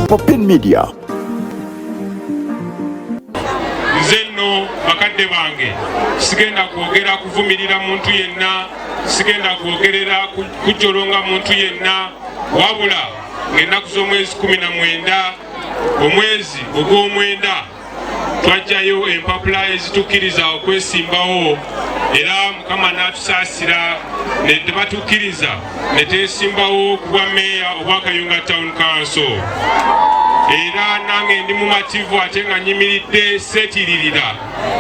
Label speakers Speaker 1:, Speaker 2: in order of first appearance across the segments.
Speaker 1: Open Media.
Speaker 2: Nzenno bakadde bange sigenda kwogera kuvumirira muntu yenna, sigenda kwogerera kujolonga muntu yenna, wabula ng'ennaku z'omwezi 19 omwezi ogw'omwenda twajjayo empapula ezitukkiriza okwesimbawo, era Mukama n'atusaasira ne tebatukkiriza ne teesimbawo ku bwa meeya obwa Kayunga Town Council. Era nange ndi mumativu ate nga nyimiridde seetiririra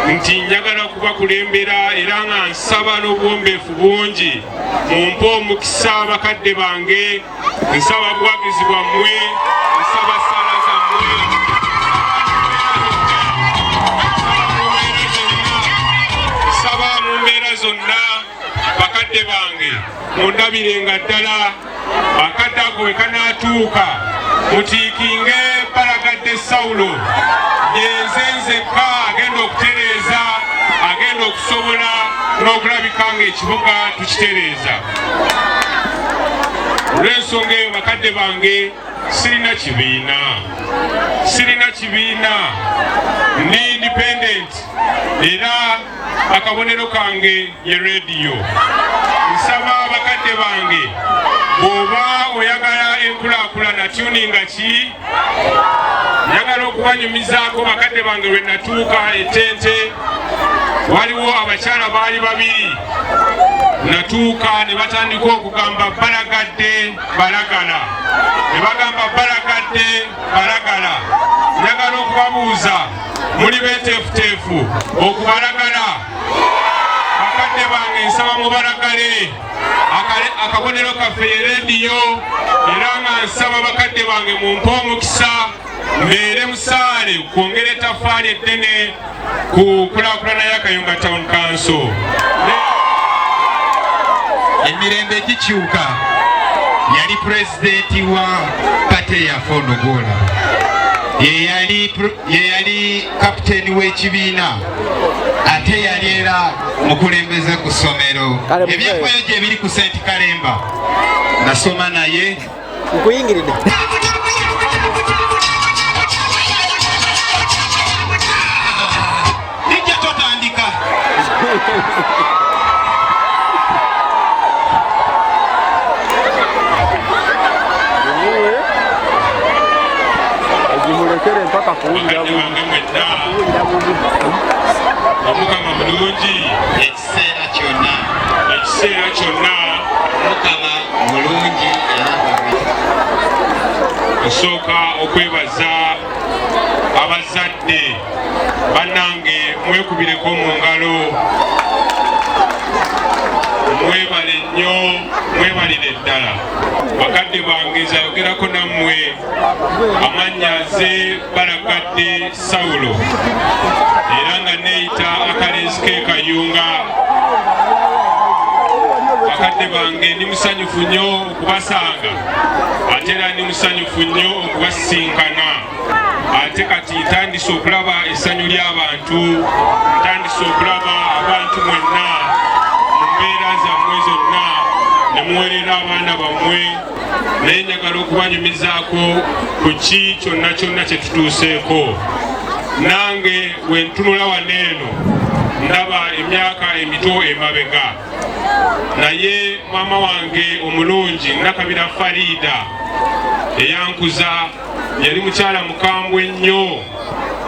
Speaker 2: nti njagala kubakulembera era nga nsaba n'obuwombeefu bungi mumpe omukisa bakadde bange, nsaba buwagizi bwammwe, nsaba sala zammwe, nsaba mu mbeera zonna bakadde bange mundabirenga ddala akadde ako we kanaatuuka mutiikinge Balagadde Sawulo yenze nzekka agenda okutereeza, agenda okusobola n'okulabika ng'ekibuga tukitereeza. Olw'ensonga eyo bakadde bange sirina kibiina, ndi independent era akabonero kange ye radio. Nsaba bakadde bange bw'oba oyagala enkulaakulana tuninga ki, njagala okubanyumizaako bakadde bange lwe natuuka Ettente, waliwo abakyala baali babiri, natuuka ne batandika okugamba Balagadde balagala, ne bagamba Balagadde balagala. Njagala okubabuuza muli beeteefuteefu okubalagala? Bakadde bange nsaba mubalagale, akabonero kaffe ye rediyo, era nga nsaba bakadde bange mumpe omukisa mbeere musaale kwongera ettaffaali eddene ku kulaakulana ya Kayunga Town Council.
Speaker 3: Emirembe gikyuka, yali pulezidenti wa pate ya Fonogola, ye yali kapiteeni w'ekibiina, ate yali era mukulembeze ku ssomero. Ebyafaayo gye biri ku St. Kalemba nasoma naye
Speaker 4: nkuyingiridde.
Speaker 3: nijja totandika
Speaker 4: Ejimulekere mpaka kuwulira
Speaker 2: Omukama mulungi
Speaker 3: ekiseera kyonna,
Speaker 2: Mukama
Speaker 3: mulungi era
Speaker 2: nsooka okwebaza abazadde bannange, mwekubireko mu ngalo, mwebale nnyo, mwebalire ddala. Bakadde bange nzayogerako nammwe, amannya nze Balagadde Sawulo, era nga neeyita akalenzi k'e Kayunga. Bakadde bange ndi musanyufu nnyo okubasanga, ate era ndi musanyufu nnyo okubasisinkana. Ate kati ntandise okulaba essanyu ly'abantu, ntandise okulaba abantu mwenna mu mbeera zammwe zonna ne muweerera abaana bammwe, naye njagala okubanyumizaako ku ki kyonna kye tutuuseeko. Nange bwe ntunula waneeno ndaba emyaka emito emabega, naye maama wange omulungi Nakabira Farida eyankuza yali mukyala mukambwe nnyo,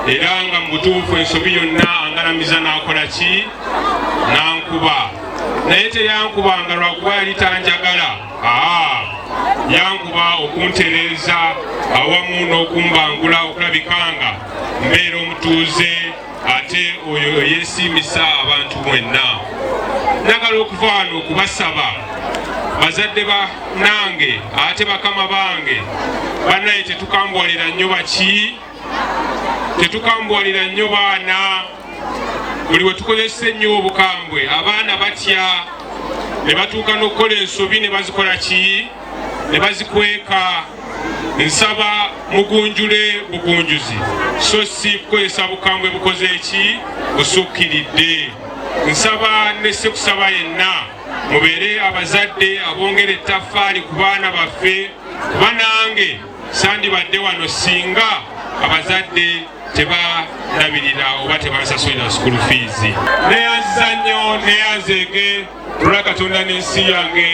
Speaker 2: era nga mu butuufu ensobi yonna angalamiza n'akola ki, n'ankuba. Naye teyankubanga lwakuba yali tanjagala, yankuba okuntereeza awamu n'okumbangula okulabikanga mbeera omutuuze, ate oyo yeesiimisa abantu mwenna. Njagala okuva wano okubasaba bazadde nange ate bakama bange, bannaye tetukambwalira nnyo baki, tetukambwalira nnyo baana. Buli we tukozesa ennyo obukambwe abaana batya, ne batuuka n'okukola ensobi ne bazikola ki, ne bazikweka. Nsaba mugunjule bugunjuzi, so si kukozesa bukambwe bukoze eki busukkiridde. Nsaba ne sekusaba yenna mubeere abazadde abongera ettaffaali ku baana baffe, kuba nange sandibadde wano singa abazadde tebalabirira oba tebasasulira school fees. Neyanziza nnyo neyanzeege olwa Katonda n'ensi yange.